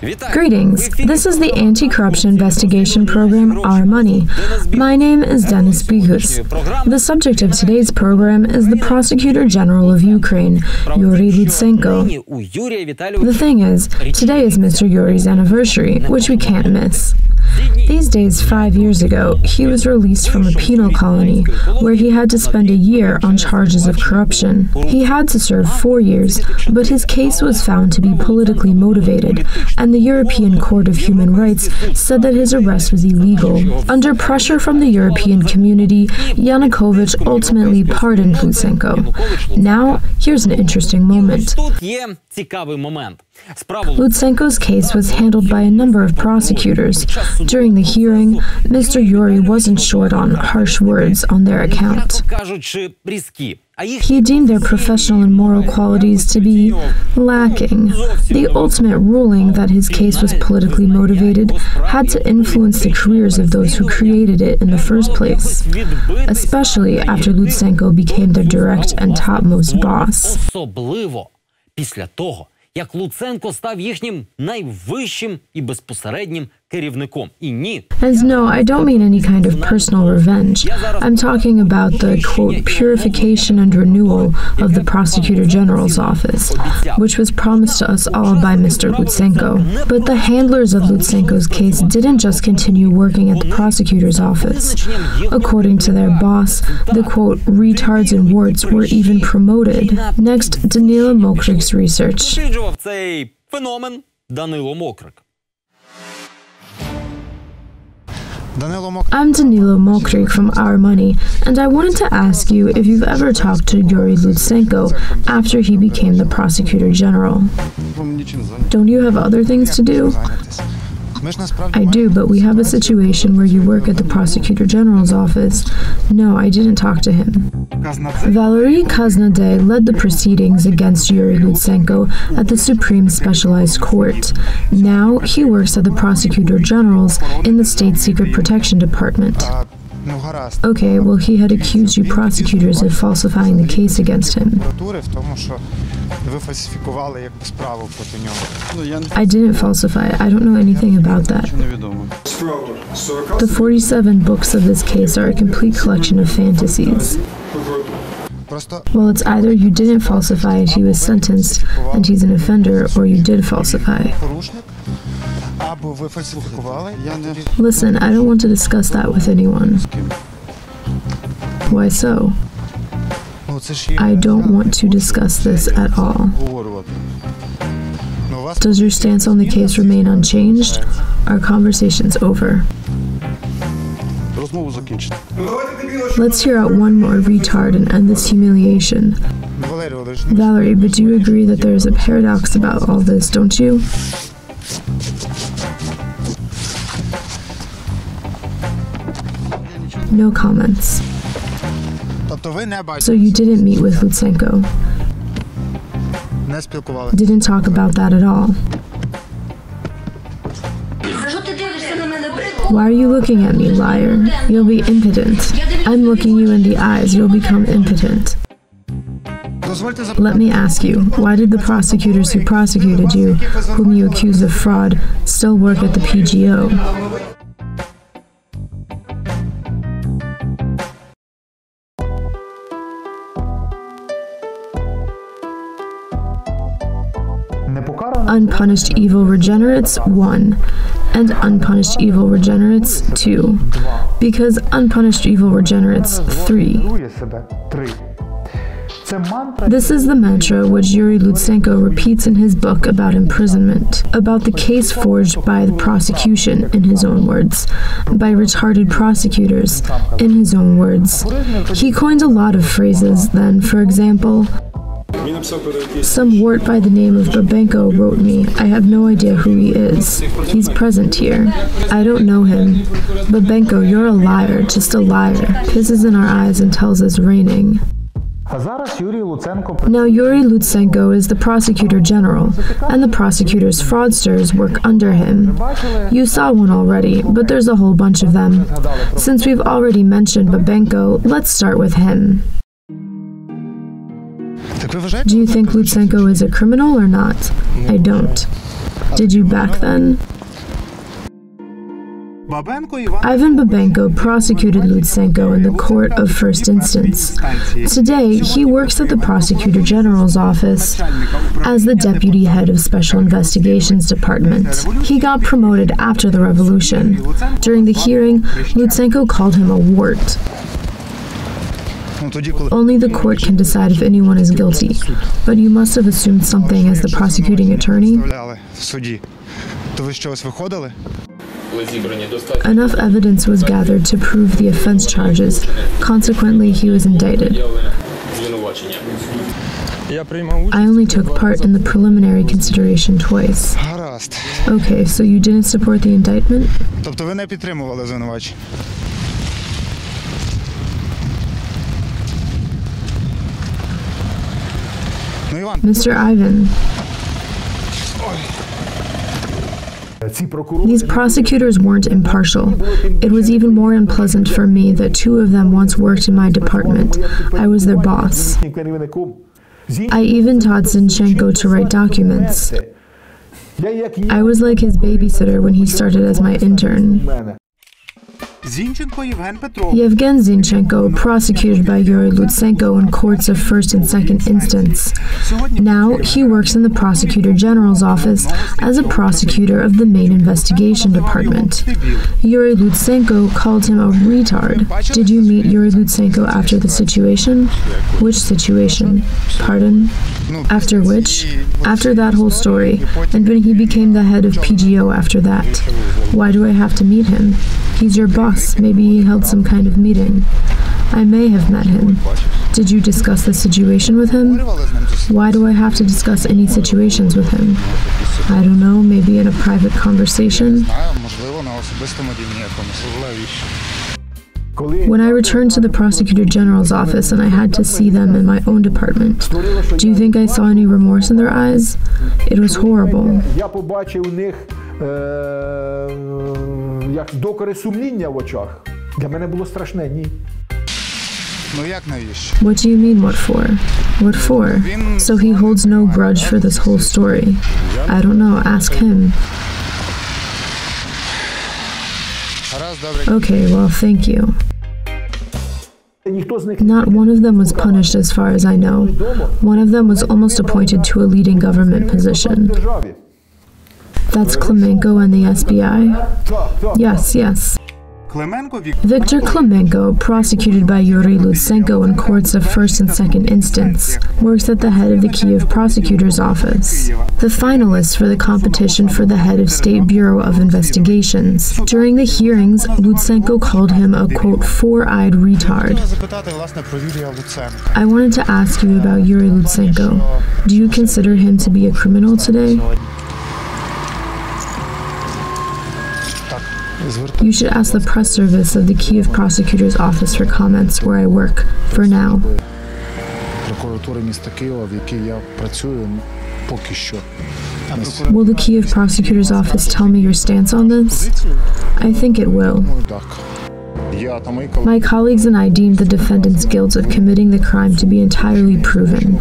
Greetings, this is the anti-corruption investigation program, Our Money. My name is Bihus. The subject of today's program is the Prosecutor General of Ukraine, Yuriy Lutsenko. The thing is, today is Mr. Yuriy's anniversary, which we can't miss. These days, 5 years ago, he was released from a penal colony where he had to spend a year on charges of corruption. He had to serve 4 years, but his case was found to be politically motivated, and the European Court of Human Rights said that his arrest was illegal. Under pressure from the European community, Yanukovych ultimately pardoned Lutsenko. Now, here's an interesting moment. Lutsenko's case was handled by a number of prosecutors. During the hearing, Mr. Yuriy wasn't short on harsh words on their account. He deemed their professional and moral qualities to be lacking. The ultimate ruling that his case was politically motivated had to influence the careers of those who created it in the first place, especially after Lutsenko became their direct and topmost boss. Як Луценко став їхнім найвищим і безпосереднім керівником. І ні. And no, I don't mean any kind of personal revenge. I'm talking about the, quote, purification and renewal of the Prosecutor General's office, which was promised to us all by Mr. Lutsenko. But the handlers of Lutsenko's case didn't just continue working at the prosecutor's office. According to their boss, the, quote, retards and warts were even promoted. Next, Danylo Mokryk's research. Цей феномен Danylo Mokryk. I'm Danylo Mokryk from Our Money, and I wanted to ask you if you've ever talked to Yuriy Lutsenko after he became the Prosecutor General. Don't you have other things to do? I do, but we have a situation where you work at the Prosecutor General's office. No, I didn't talk to him. Valery Kaznadei led the proceedings against Yuriy Lutsenko at the Supreme Specialized Court. Now, he works at the Prosecutor General's in the State Secret Protection Department. Okay, well, he had accused you prosecutors of falsifying the case against him. I didn't falsify. I don't know anything about that. The 47 books of this case are a complete collection of fantasies. Well, it's either you didn't falsify and he was sentenced and he's an offender, or you did falsify. Listen, I don't want to discuss that with anyone. Why so? I don't want to discuss this at all. Does your stance on the case remain unchanged? Our conversation's over. Let's hear out one more retard and end this humiliation. Valerie, but do you agree that there is a paradox about all this, don't you? No comments. So you didn't meet with Lutsenko? Didn't talk about that at all? Why are you looking at me, liar? You'll be impotent. I'm looking you in the eyes, you'll become impotent. Let me ask you, why did the prosecutors who prosecuted you, whom you accused of fraud, still work at the PGO? Unpunished evil regenerates 1, and unpunished evil regenerates 2, because unpunished evil regenerates 3. This is the mantra which Yuriy Lutsenko repeats in his book about imprisonment, about the case forged by the prosecution, in his own words, by retarded prosecutors, in his own words. He coined a lot of phrases then, for example, some wart by the name of Babenko wrote me. I have no idea who he is. He's present here. I don't know him. Babenko, you're a liar, just a liar. Pisses in our eyes and tells us raining. Now Yuriy Lutsenko is the Prosecutor General, and the prosecutor's fraudsters work under him. You saw one already, but there's a whole bunch of them. Since we've already mentioned Babenko, let's start with him. Do you think Lutsenko is a criminal or not? I don't. Did you back then? Ivan Babenko prosecuted Lutsenko in the court of first instance. Today, he works at the Prosecutor General's office as the deputy head of Special Investigations Department. He got promoted after the revolution. During the hearing, Lutsenko called him a wart. Only the court can decide if anyone is guilty, but you must have assumed something as the prosecuting attorney. Enough evidence was gathered to prove the offense charges. Consequently, he was indicted. I only took part in the preliminary consideration twice. Okay, so you didn't support the indictment? Mr. Ivan. These prosecutors weren't impartial. It was even more unpleasant for me that two of them once worked in my department. I was their boss. I even taught Zinchenko to write documents. I was like his babysitter when he started as my intern. Yevgen Zinchenko, prosecuted by Yuriy Lutsenko in courts of first and second instance. Now, he works in the Prosecutor General's office as a prosecutor of the main investigation department. Yuriy Lutsenko called him a retard. Did you meet Yuriy Lutsenko after the situation? Which situation? Pardon? After which? After that whole story, and when he became the head of PGO after that. Why do I have to meet him? He's your boss. Maybe he held some kind of meeting. I may have met him. Did you discuss the situation with him? Why do I have to discuss any situations with him? I don't know, maybe in a private conversation? When I returned to the Prosecutor General's office and I had to see them in my own department, do you think I saw any remorse in their eyes? It was horrible. Як докори сумління в очах. Для мене було страшне, ні. What do you mean, what for? What for? So he holds no grudge for this whole story. I don't know, ask him. Okay, well, thank you. Not one of them was punished as far as I know. One of them was almost appointed to a leading government position. That's Klemenko and the SBI? Yes, yes. Viktor Klemenko, prosecuted by Yuriy Lutsenko in courts of first and second instance, works at the head of the Kiev Prosecutor's office. The finalists for the competition for the head of State Bureau of Investigations. During the hearings, Lutsenko called him a, quote, four-eyed retard. I wanted to ask you about Yuriy Lutsenko. Do you consider him to be a criminal today? You should ask the press service of the Kiev Prosecutor's office for comments where I work, for now. Will the Kiev Prosecutor's office tell me your stance on this? I think it will. My colleagues and I deemed the defendant's guilt of committing the crime to be entirely proven.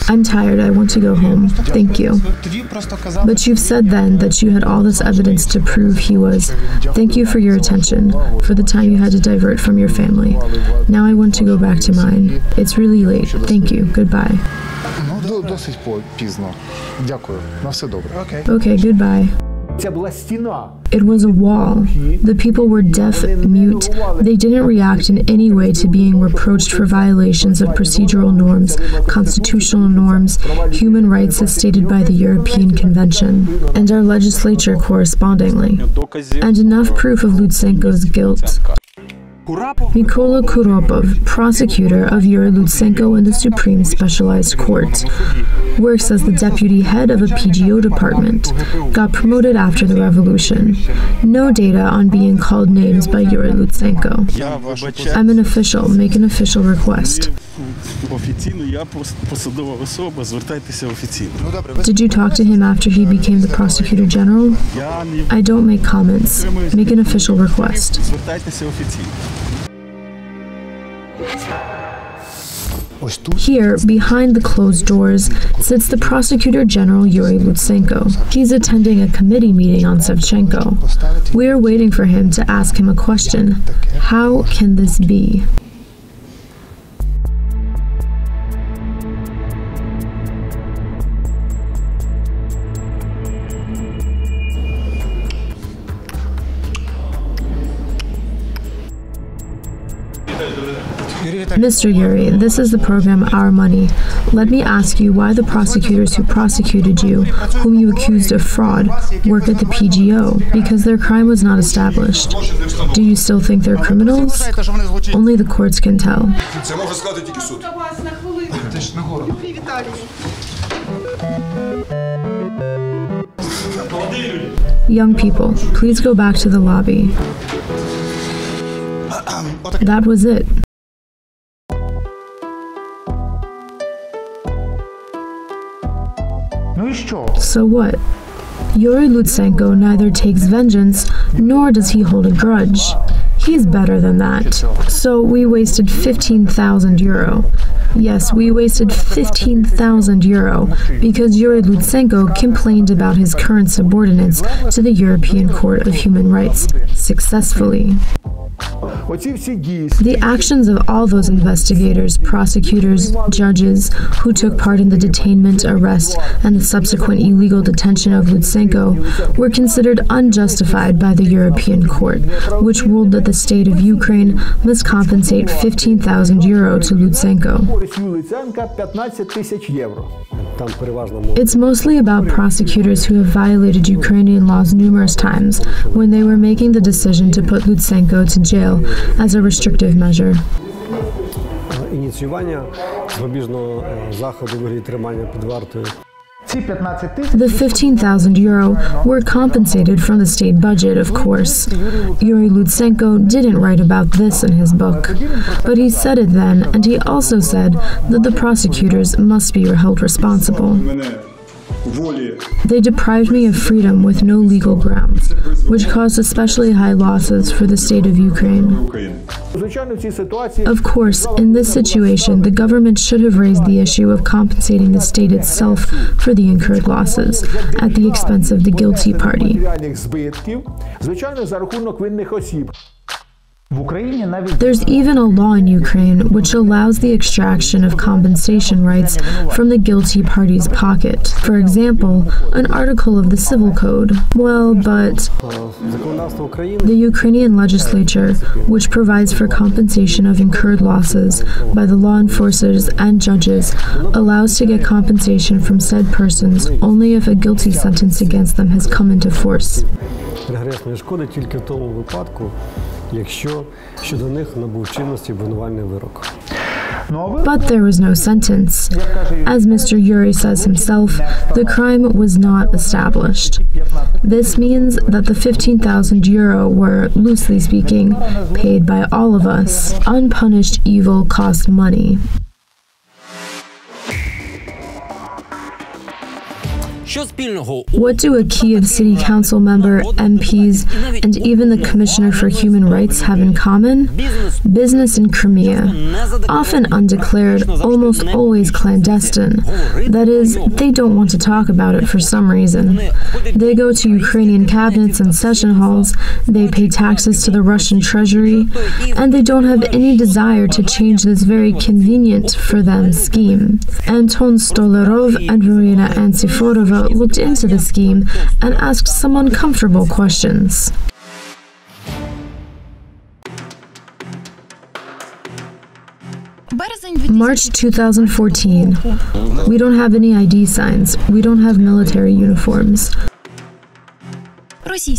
I'm tired, I want to go home. Thank you. But you've said then that you had all this evidence to prove he was. Thank you for your attention, for the time you had to divert from your family. Now I want to go back to mine. It's really late. Thank you. Goodbye. Okay, goodbye. It was a wall. The people were deaf, mute. They didn't react in any way to being reproached for violations of procedural norms, constitutional norms, human rights as stated by the European Convention, and our legislature correspondingly. And enough proof of Lutsenko's guilt. Mykola Kuropov, prosecutor of Yuriy Lutsenko in the Supreme Specialized Court, works as the deputy head of a PGO department, got promoted after the revolution. No data on being called names by Yuriy Lutsenko. I'm an official. Make an official request. Did you talk to him after he became the Prosecutor General? I don't make comments. Make an official request. Here, behind the closed doors, sits the Prosecutor General Yuriy Lutsenko. He's attending a committee meeting on Savchenko. We're waiting for him to ask him a question. How can this be? Mr. Yuriy, this is the program Our Money. Let me ask you why the prosecutors who prosecuted you, whom you accused of fraud, work at the PGO, because their crime was not established. Do you still think they're criminals? Only the courts can tell. Young people, please go back to the lobby. That was it. So what? Yuriy Lutsenko neither takes vengeance, nor does he hold a grudge. He's better than that. So we wasted 15,000 euro. Yes, we wasted 15,000 euro because Yuriy Lutsenko complained about his current subordinates to the European Court of Human Rights successfully. The actions of all those investigators, prosecutors, judges who took part in the detainment, arrest, and the subsequent illegal detention of Lutsenko were considered unjustified by the European Court, which ruled that the state of Ukraine must compensate 15,000 euro to Lutsenko. It's mostly about prosecutors who have violated Ukrainian laws numerous times when they were making the decision to put Lutsenko to jail as a restrictive measure. The 15,000 euro were compensated from the state budget, of course. Yuriy Lutsenko didn't write about this in his book, but he said it then, and he also said that the prosecutors must be held responsible. They deprived me of freedom with no legal grounds, which caused especially high losses for the state of Ukraine. Of course, in this situation, the government should have raised the issue of compensating the state itself for the incurred losses, at the expense of the guilty party. There's even a law in Ukraine which allows the extraction of compensation rights from the guilty party's pocket. For example, an article of the Civil Code. Well, but the Ukrainian legislature, which provides for compensation of incurred losses by the law enforcers and judges, allows to get compensation from said persons only if a guilty sentence against them has come into force. But there was no sentence. As Mr. Yuriy says himself, the crime was not established. This means that the 15,000 euro were, loosely speaking, paid by all of us. Unpunished evil cost money. What do a Kyiv City Council member, MPs, and even the Commissioner for Human Rights have in common? Business in Crimea. Often undeclared, almost always clandestine. That is, they don't want to talk about it for some reason. They go to Ukrainian cabinets and session halls, they pay taxes to the Russian treasury, and they don't have any desire to change this very convenient for them scheme. Anton Stolarov and Marina Antsiforova looked into the scheme and asked some uncomfortable questions. March 2014. We don't have any ID signs. We don't have military uniforms.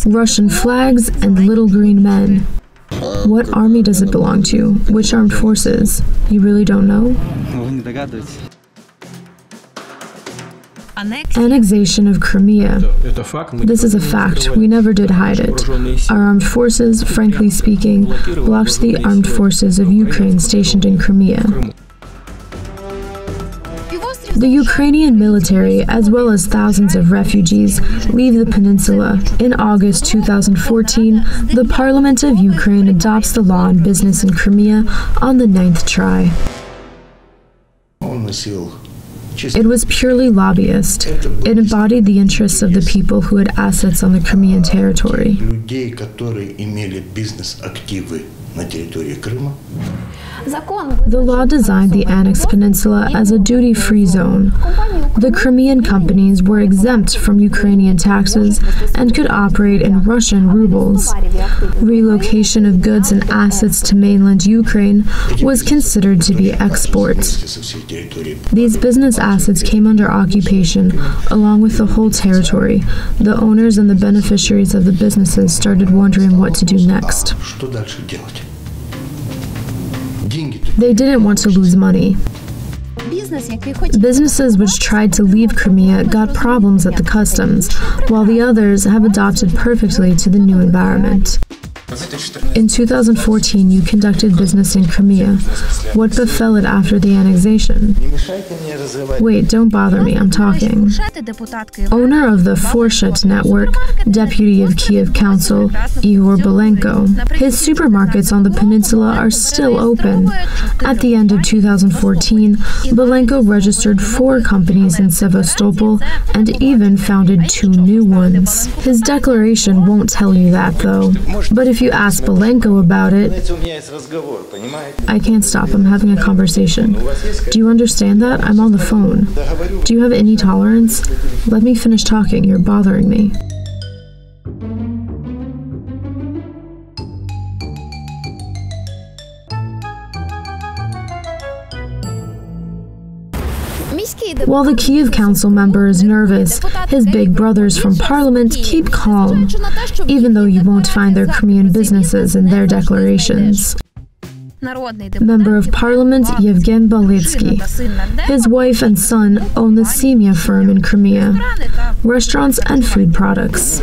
Russian flags and little green men. What army does it belong to? Which armed forces? You really don't know? Annexation of Crimea. This is a fact. We never did hide it. Our armed forces, frankly speaking, blocked the armed forces of Ukraine stationed in Crimea. The Ukrainian military, as well as thousands of refugees, leave the peninsula. In August 2014, the Parliament of Ukraine adopts the law on business in Crimea on the 9th try. It was purely lobbyist. It embodied the interests of the people who had assets on the Crimean territory. The law designed the annexed peninsula as a duty-free zone. The Crimean companies were exempt from Ukrainian taxes and could operate in Russian rubles. Relocation of goods and assets to mainland Ukraine was considered to be export. These business assets came under occupation along with the whole territory. The owners and the beneficiaries of the businesses started wondering what to do next. They didn't want to lose money. Businesses which tried to leave Crimea got problems at the customs, while the others have adapted perfectly to the new environment. In 2014, you conducted business in Crimea. What befell it after the annexation? Wait, don't bother me, I'm talking. Owner of the Forshet network, Deputy of Kiev Council, Yuriy Lutsenko. His supermarkets on the peninsula are still open. At the end of 2014, Lutsenko registered 4 companies in Sevastopol and even founded 2 new ones. His declaration won't tell you that, though. But if you ask Lutsenko about it, I can't stop, I'm having a conversation. Do you understand that? I'm on the phone. Do you have any tolerance? Let me finish talking, you're bothering me. While the Kiev Council member is nervous, his big brothers from parliament keep calm, even though you won't find their Crimean businesses in their declarations. Member of Parliament Yevgen Balitsky. His wife and son own the Semya firm in Crimea, restaurants and food products.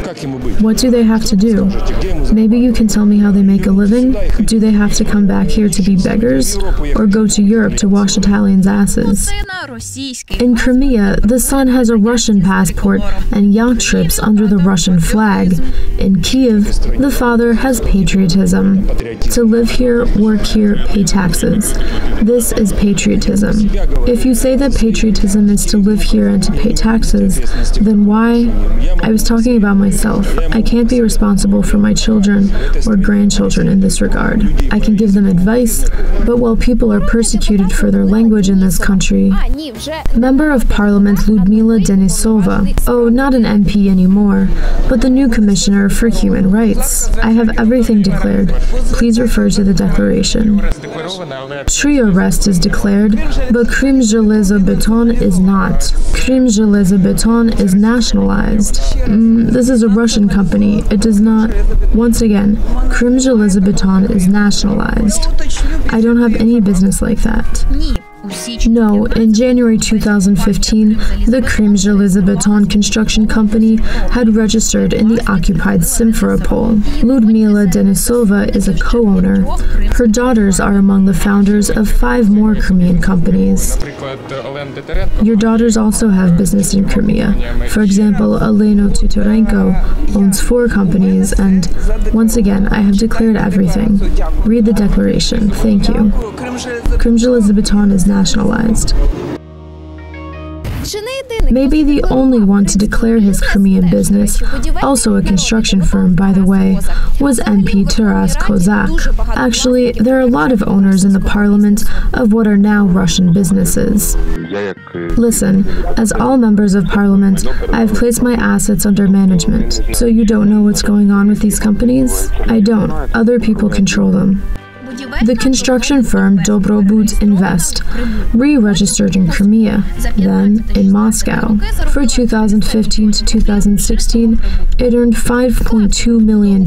What do they have to do? Maybe you can tell me how they make a living? Do they have to come back here to be beggars? Or go to Europe to wash Italians' asses? In Crimea, the son has a Russian passport and yacht trips under the Russian flag. In Kiev, the father has patriotism. To live here, work here, pay taxes. This is patriotism. If you say that patriotism is to live here and to pay taxes, then why? I was talking about myself. I can't be responsible for my children or grandchildren in this regard. I can give them advice, but while people are persecuted for their language in this country... Member of Parliament Lyudmila Denisova. Oh, not an MP anymore, but the new Commissioner for Human Rights. I have everything declared. Please refer to the declaration. Tree arrest is declared, but Krymzhelezobeton is not. Krymzhelezobeton is nationalized. This is a Russian company. It does not... Once again, Krymzhelezobeton is nationalized. I don't have any business like that. No, in January 2015, the Krymzhelezobeton construction company had registered in the occupied Simferopol. Lyudmila Denisova is a co-owner. Her daughters are among the founders of 5 more Crimean companies. Your daughters also have business in Crimea. For example, Elena Tutorenko owns 4 companies, and once again, I have declared everything. Read the declaration. Thank you. Krymzhelezobeton is nationalized. Maybe the only one to declare his Crimean business, also a construction firm by the way, was MP Taras Kozak. Actually, there are a lot of owners in the parliament of what are now Russian businesses. Listen, as all members of parliament, I have placed my assets under management. So you don't know what's going on with these companies? I don't. Other people control them. The construction firm Dobrobut Invest re-registered in Crimea, then in Moscow. For 2015 to 2016, it earned $5.2 million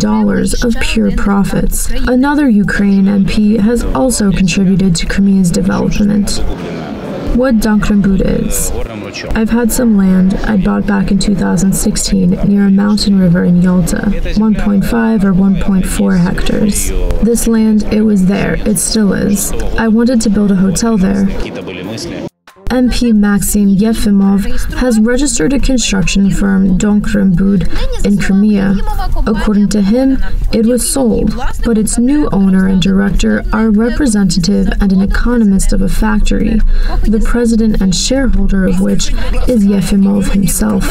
of pure profits. Another Ukrainian MP has also contributed to Crimea's development. What Danylo is. I've had some land I bought back in 2016 near a mountain river in Yalta, 1.5 or 1.4 hectares. This land, it was there, it still is. I wanted to build a hotel there. MP Maxim Yefimov has registered a construction firm Donkrembud in Crimea. According to him, it was sold, but its new owner and director are a representative and an economist of a factory, the president and shareholder of which is Yefimov himself.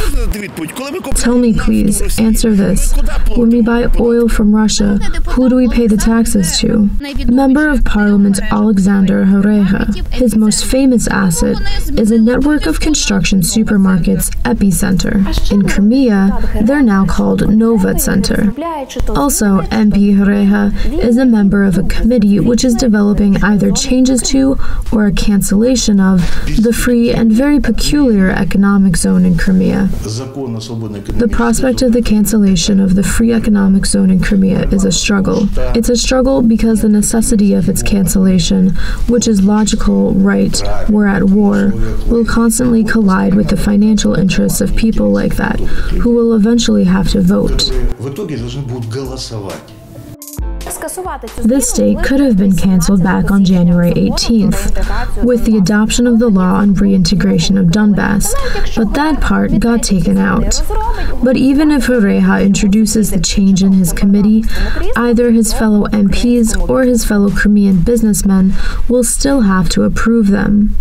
Tell me please, answer this. When we buy oil from Russia, who do we pay the taxes to? Member of Parliament Alexander Horeha. His most famous asset is a network of construction supermarkets, Epicenter. In Crimea, they're now called Nova Center. Also, MP Horeha is a member of a committee which is developing either changes to or a cancellation of the free and very peculiar economic zone in Crimea. The prospect of the cancellation of the free economic zone in Crimea is a struggle. It's a struggle because the necessity of its cancellation, which is logical, right, we're at war, will constantly collide with the financial interests of people like that, who will eventually have to vote. This date could have been cancelled back on January 18th, with the adoption of the law on reintegration of Donbass, but that part got taken out. But even if Horeha introduces the change in his committee, either his fellow MPs or his fellow Crimean businessmen will still have to approve them.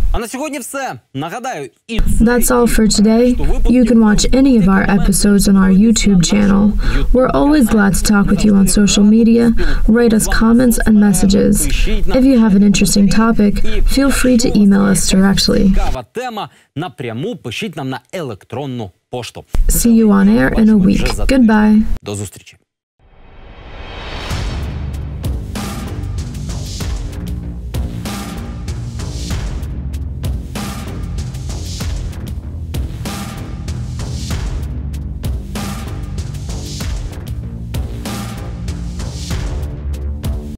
That's all for today. You can watch any of our episodes on our YouTube channel. We're always glad to talk with you on social media. Write us comments and messages. If you have an interesting topic, feel free to email us directly. See you on air in a week. Goodbye. До зустрічі.